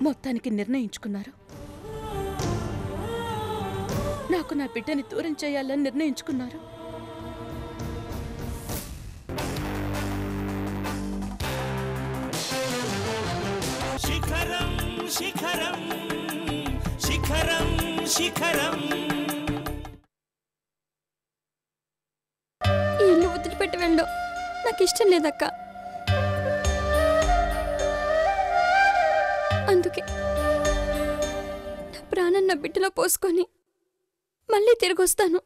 మొత్తానికి నిర్ణయించుకున్నారు. నాకు నా బిడ్డని దూరం చేయాలని నిర్ణయించుకున్నారు. శిఖరం శిఖరం శిఖరం శిఖరం. ఈ ఇల్లు వదిలిపెట్టి వెళ్ళడం నాకు ఇష్టం లేదక్క. అందుకే నా ప్రాణం నా బిడ్డలో పోసుకొని మళ్ళీ తిరిగి వస్తాను.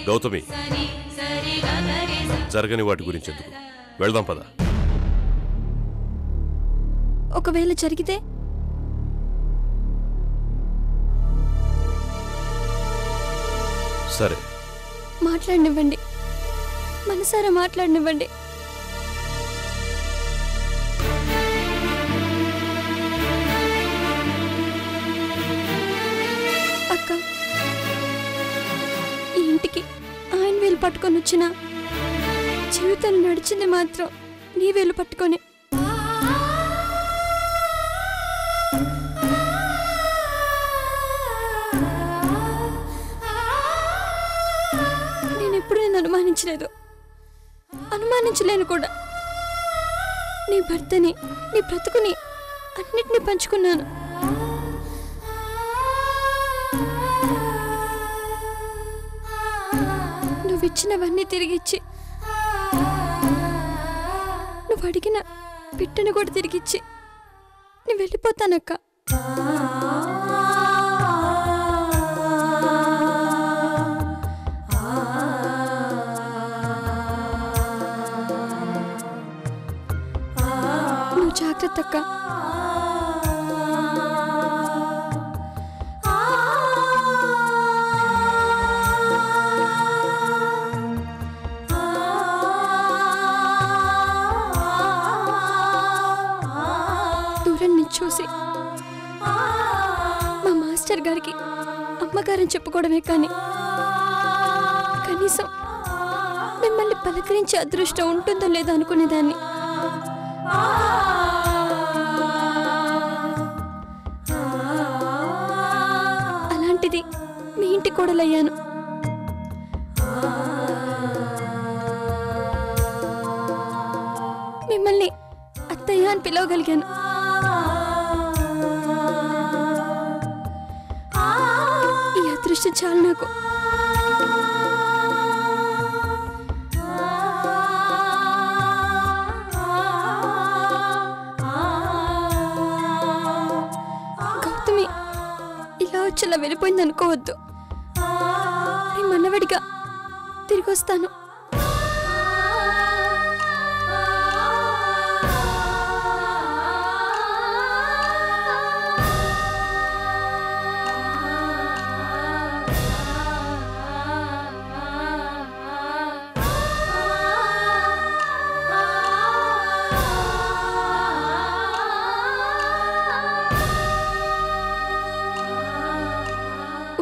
గౌతమి, జరగని వాటి గురించి ఎందుకు, వెళ్దాం పద. ఒకవేళ జరిగితే? సరే, మాట్లాడనివ్వండి, మనసారా మాట్లాడనివ్వండి. అక్క, ఈ ఇంటికి ఆయన వేలు పట్టుకొని వచ్చిన జీవితం నడిచింది మాత్రం నీ వేలు పట్టుకొని. నేనెప్పుడు నేను అనుమానించలేదు, అనుమానించలేను కూడా. నీ భర్తని, నీ బ్రతుకుని అన్నిటినీ పంచుకున్నాను. నువ్విచ్చినవన్నీ తిరిగిచ్చి, నువ్వు అడిగిన బిడ్డను కూడా తిరిగిచ్చి నేను వెళ్ళిపోతానక్క. నువ్వు జాగ్రత్త అక్క. చూసి మా మాస్టర్ గారికి అమ్మగారని చెప్పుకోవడమే కానీ కనీసం మిమ్మల్ని పలకరించే అదృష్టం ఉంటుందో లేదో అనుకునేదాన్ని. అలాంటిది మీ ఇంటి కోడలయ్యాను. మిమ్మల్ని అత్తయ్య అని పిలవగలిగాను. ఈ అదృష్టం చాలు నాకు. గౌతమి ఇలా వచ్చేలా వెళ్ళిపోయింది అనుకోవద్దు. నేను మనవడిగా తిరిగి వస్తాను.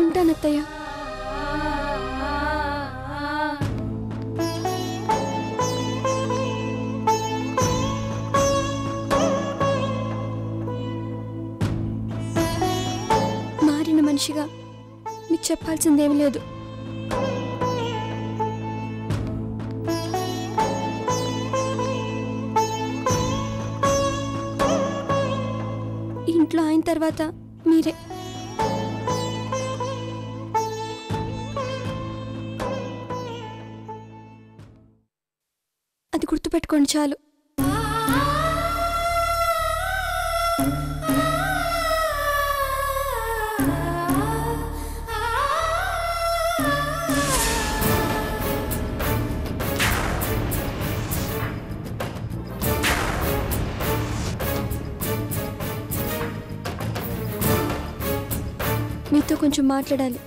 ఉంటానత్తయ్య. మారిన మనిషిగా మీకు చెప్పాల్సిందేమీ లేదు. ఇంట్లో అయిన తర్వాత మీరే. అది గుర్తుపెట్టుకోండి చాలు. మీతో కొంచెం మాట్లాడాలి.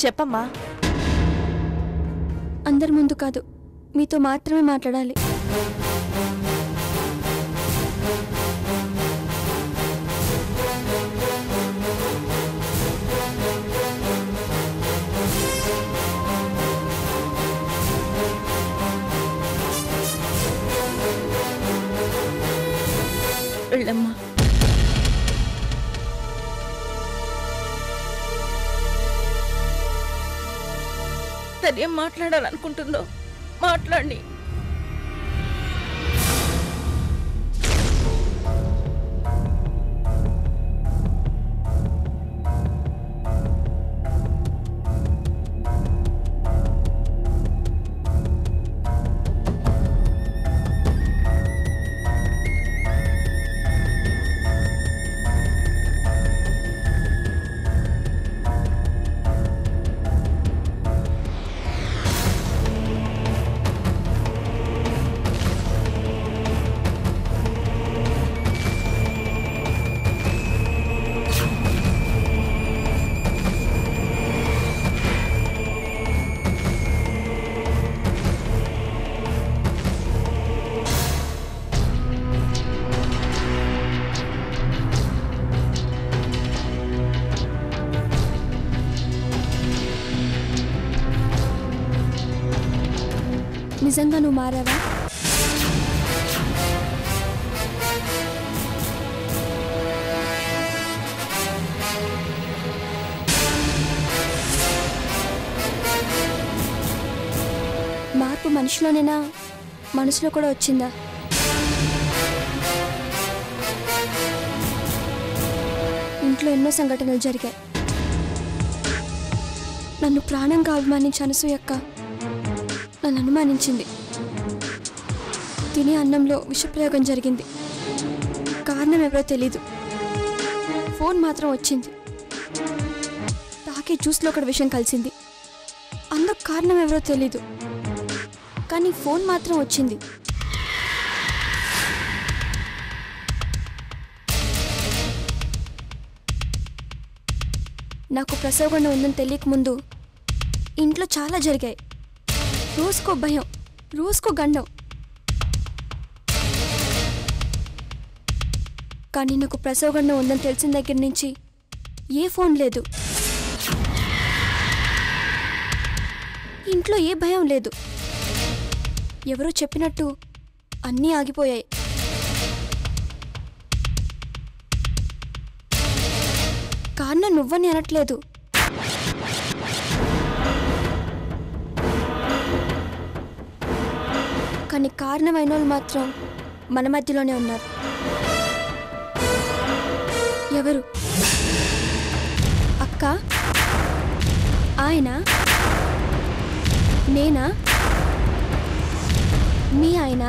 చెప్పమ్మా. అందరి ముందు కాదు, మీతో మాత్రమే మాట్లాడాలి. వెళ్ళమ్మా. తనేం మాట్లాడాలనుకుంటుందో మాట్లాడి. నిజంగా నువ్వు మారావా? మార్పు మనిషిలోనేనా, మనసులో కూడా వచ్చిందా? ఇంట్లో ఎన్నో సంఘటనలు జరిగాయి. నన్ను ప్రాణంగా అభిమానించే అనసూయక్క నన్ను అనుమానించింది. తినే అన్నంలో విషప్రయోగం జరిగింది. కారణం ఎవరో తెలీదు. ఫోన్ మాత్రం వచ్చింది. తాకే జ్యూస్లో కూడా విషయం కలిసింది. అందుకు కారణం ఎవరో తెలీదు, కానీ ఫోన్ మాత్రం వచ్చింది. నాకు ప్రసవగండం ఉందని తెలియకముందు ఇంట్లో చాలా జరిగాయి. రోజుకో భయం, రోజుకో గండం. కానీ నాకు ప్రసవగండం ఉందని తెలిసిన దగ్గర నుంచి ఏ ఫోన్ లేదు, ఇంట్లో ఏ భయం లేదు. ఎవరో చెప్పినట్టు అన్నీ ఆగిపోయాయి. కారణం నువ్వని అనట్లేదు. కానీ కారణమైన వాళ్ళు మాత్రం మన మధ్యలోనే ఉన్నారు. ఎవరు? అక్క? ఆయన? నేనా? మీ ఆయన?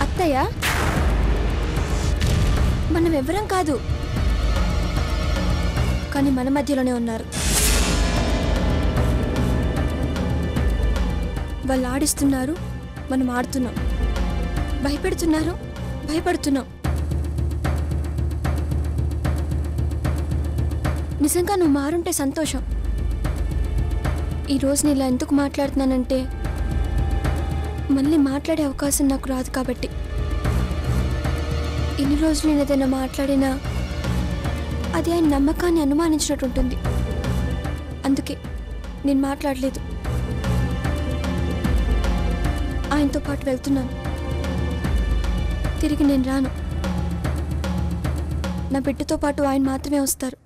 అత్తయ్య? మనం ఎవరం కాదు, కానీ మన మధ్యలోనే ఉన్నారు. వాళ్ళు ఆడిస్తున్నారు, మనం ఆడుతున్నాం. భయపెడుతున్నారు, భయపడుతున్నాం. నిజంగా నువ్వు మారుంటే సంతోషం. ఈరోజు నేను ఇలా ఎందుకు మాట్లాడుతున్నానంటే మళ్ళీ మాట్లాడే అవకాశం నాకు రాదు కాబట్టి. ఎన్ని రోజులు నేను ఏదైనా మాట్లాడినా అది ఆయన నమ్మకాన్ని అనుమానించినట్టు ఉంటుంది. అందుకే నేను మాట్లాడలేదు. ఆయనతో పాటు వెళ్తున్నాను. తిరిగి నేను రాను. నా బిడ్డతో పాటు ఆయన మాత్రమే వస్తారు.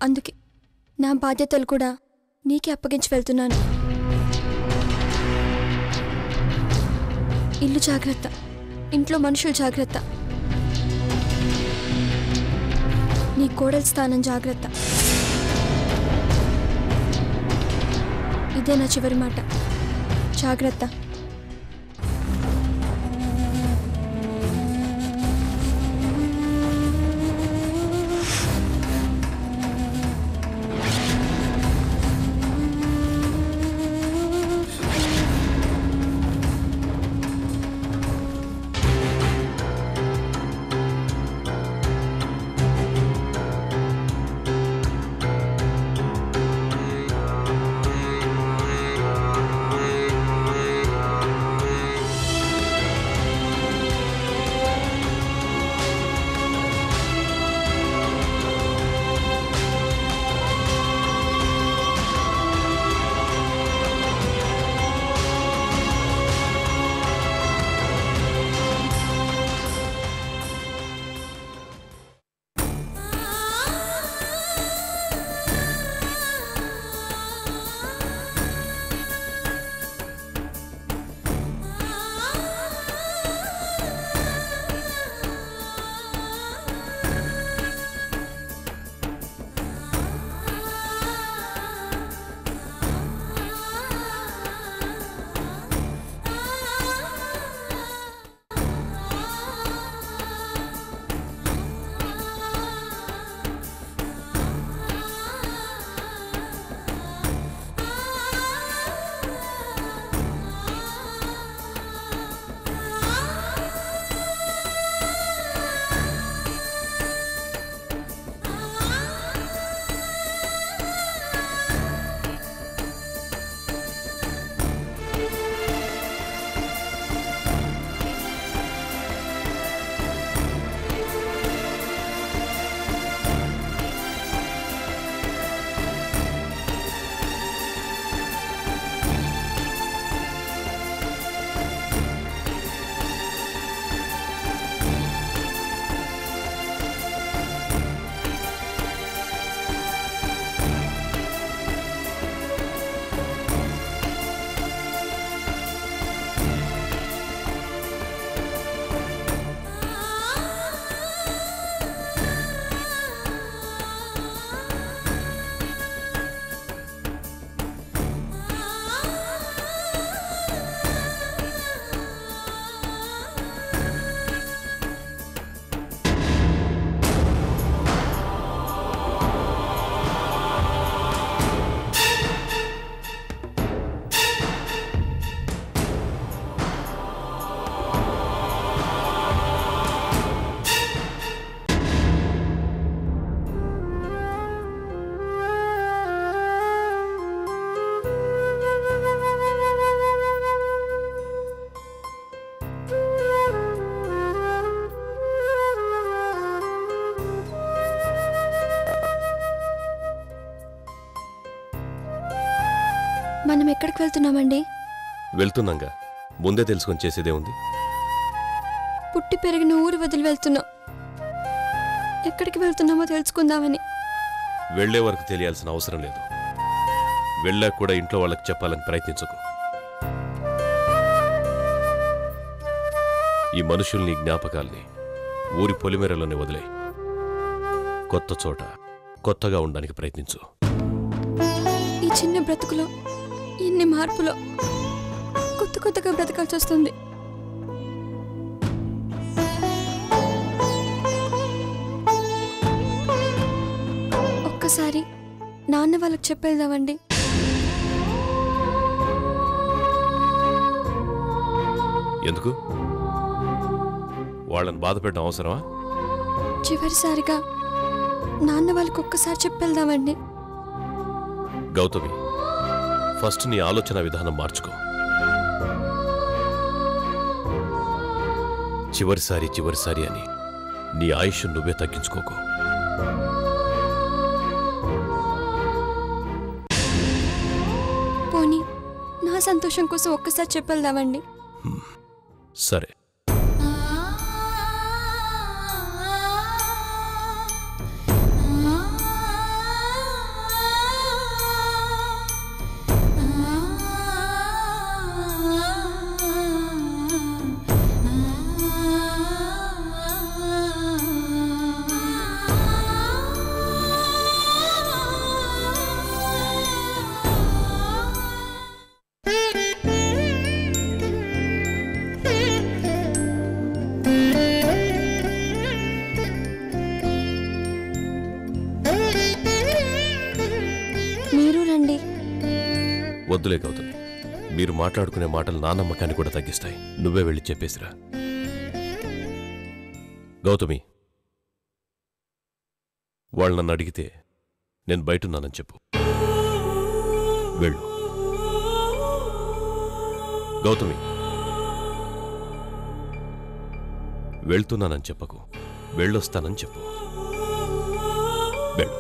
అందుకే నా బాధ్యతలు కూడా నీకే అప్పగించి వెళ్తున్నాను. ఇల్లు జాగ్రత్త, ఇంట్లో మనుషులు జాగ్రత్త, నీ కోడల స్థానం జాగ్రత్త. ఇదే నా చివరి మాట. జాగ్రత్త. మనం ఎక్కడికి వెళ్తున్నామండి? వెళ్తున్నాంగా, ముందే తెలుసుకొని చేసేదే ఉంది. పుట్టి పెరిగిన ఊరు వదిలి వెళ్తున్నాం. ఎక్కడికి వెళ్తున్నామో తెలుసుకుందామని. వెళ్లే వరకు తెలియాల్సిన అవసరం లేదు. వెళ్ళాక కూడా ఇంట్లో వాళ్ళకి చెప్పాలని ప్రయత్నించకు. ఈ మనుషుల్ని, జ్ఞాపకాల్ని ఊరి పొలిమేరలోనే వదిలే. కొత్త చోట కొత్తగా ఉండడానికి ప్రయత్నించు. ఈ చిన్న బ్రతుకులో ఎన్ని మార్పులో కొత్త కొత్తగా బ్రతకాల్సి వస్తుంది. ఒక్కసారి నాన్న వాళ్ళకి చెప్పేద్దామండి. ఎందుకు? వాళ్ళని బాధపెట్టడం అవసరమా? చివరిసారిగా నాన్న వాళ్ళకి ఒక్కసారి చెప్పేద్దామండి. గౌతమి, ఫస్ట్ నీ ఆలోచన విధానం మార్చుకో. చివరిసారి అని నీ ఆయుష్ నువ్వే తగ్గించుకోకు. పోనీ నా సంతోషం కోసం ఒక్కసారి చెప్పేద్దామండి. సరే. వద్దులే గౌతమి, మీరు మాట్లాడుకునే మాటలు నా నమ్మకాన్ని కూడా తగ్గిస్తాయి. నువ్వే వెళ్ళి చెప్పేసిరా. గౌతమి, వాళ్ళు నన్ను అడిగితే నేను బయటున్నానని చెప్పు. వెళ్ళు. గౌతమి, వెళ్తున్నానని చెప్పకు, వెళ్ళొస్తానని చెప్పు. వెళ్ళు.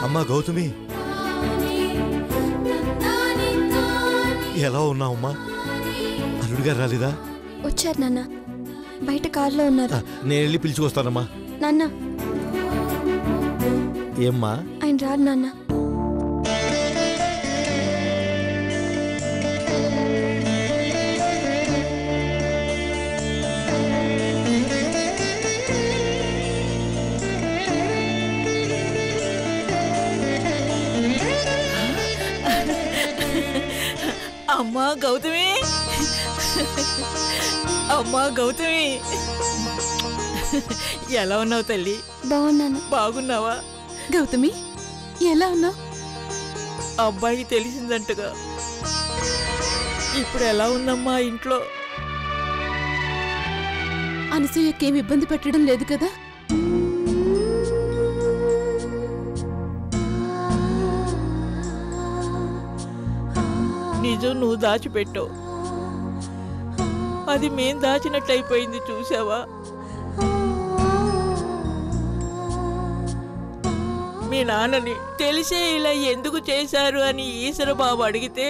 అమ్మా గౌతమి, ఎలా ఉన్నావమ్మా? అల్లుడు గారు రాలేదా? వచ్చారు నాన్న, బయట కారులో ఉన్నారు. నేను వెళ్ళి పిలుచుకొస్తానమ్మా. నాన్న, ఏమ్మా? ఆయన రారు నాన్న. అమ్మా గౌతమి, అమ్మా గౌతమి, ఎలా ఉన్నావు తల్లి? బాగున్నాను. బాగున్నావా? గౌతమి, ఎలా ఉన్నావు? అబ్బాయి తెలిసిందంటగా. ఇప్పుడు ఎలా ఉందమ్మా ఇంట్లో? అనసూయకేం ఇబ్బంది పెట్టడం లేదు కదా? నిజం నువ్వు దాచిపెట్టావు, అది మేం దాచినట్లయిపోయింది. చూసావా? మీ నాన్నని తెలిసే ఇలా ఎందుకు చేశారు అని ఈశ్వరబాబు అడిగితే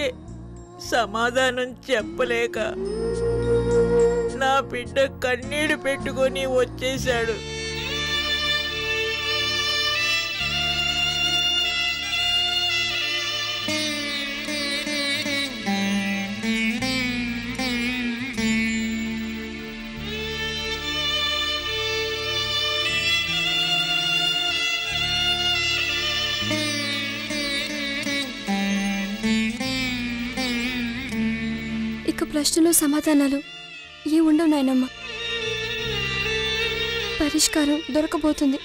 సమాధానం చెప్పలేక నా బిడ్డ కన్నీడు పెట్టుకొని వచ్చేశాడు. ఇక ప్రశ్నలు సమాధానాలు ఏ ఉండవు నాయనమ్మ. పరిష్కారం దొరకబోతుంది.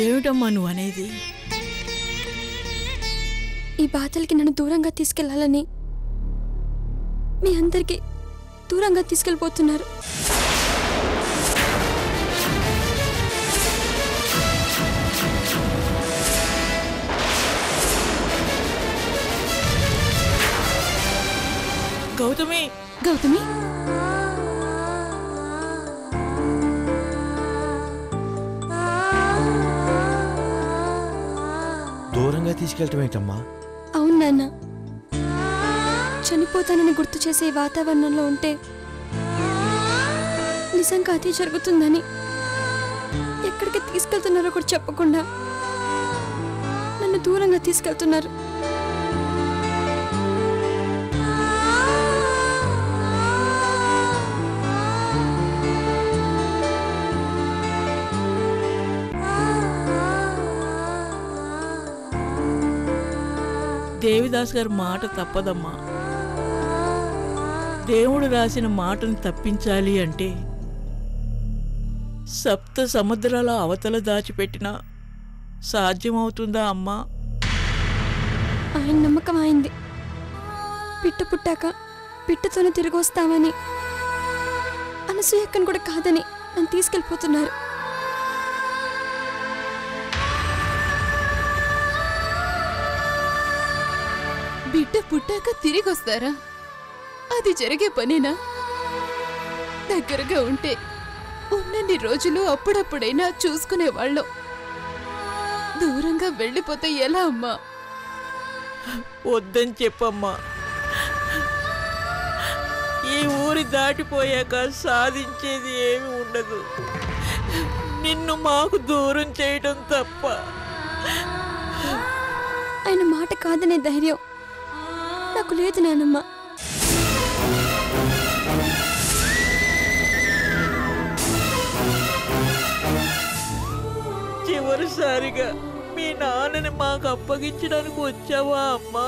ఏమిటమ్మా నువ్వు అనేది? ఈ బాధలకి నన్ను దూరంగా తీసుకెళ్లాలని మీ అందరికీ దూరంగా తీసుకెళ్ళిపోతున్నారు. గౌతమి, గౌతమి, దూరంగా తీసుకెళ్ళటం ఏంటమ్మా? అవును నాన్న, చనిపోతానని గుర్తు చేసే వాతావరణంలో ఉంటే నిజంగా అదే జరుగుతుందని ఎక్కడికి తీసుకెళ్తున్నారో కూడా చెప్పకుండా నన్ను దూరంగా తీసుకెళ్తున్నారు. దేవిదాస్ గారి మాట తప్పదమ్మా. దేవుడు రాసిన మాటను తప్పించాలి అంటే సప్త సముద్రాల అవతల దాచిపెట్టినా సాధ్యమవుతుందా అమ్మా? ఆయన నమ్మకం అయింది. పిట్ట పుట్టాక పిట్టతోనే తిరిగి వస్తామని, అనసూయక్కను కూడా కాదని నన్ను తీసుకెళ్ళిపోతున్నారు. బిడ్డ పుట్టాక తిరిగి వస్తారా? అది జరిగే పనేనా? దగ్గరగా ఉంటే ఉన్నన్ని రోజులు అప్పుడప్పుడైనా చూసుకునేవాళ్ళం. దూరంగా వెళ్ళిపోతే ఎలా అమ్మా? వద్దని చెప్పమ్మా. ఈ ఊరి దాటిపోయాక సాధించేది ఏమి ఉండదు. నిన్ను మాకు దూరం చేయడం తప్ప. ఆయన మాట కాదనే ధైర్యం నాకు లేదు నానమ్మ. చివరిసారిగా మీ నాన్నని మాకు అప్పగించడానికి వచ్చావా అమ్మా?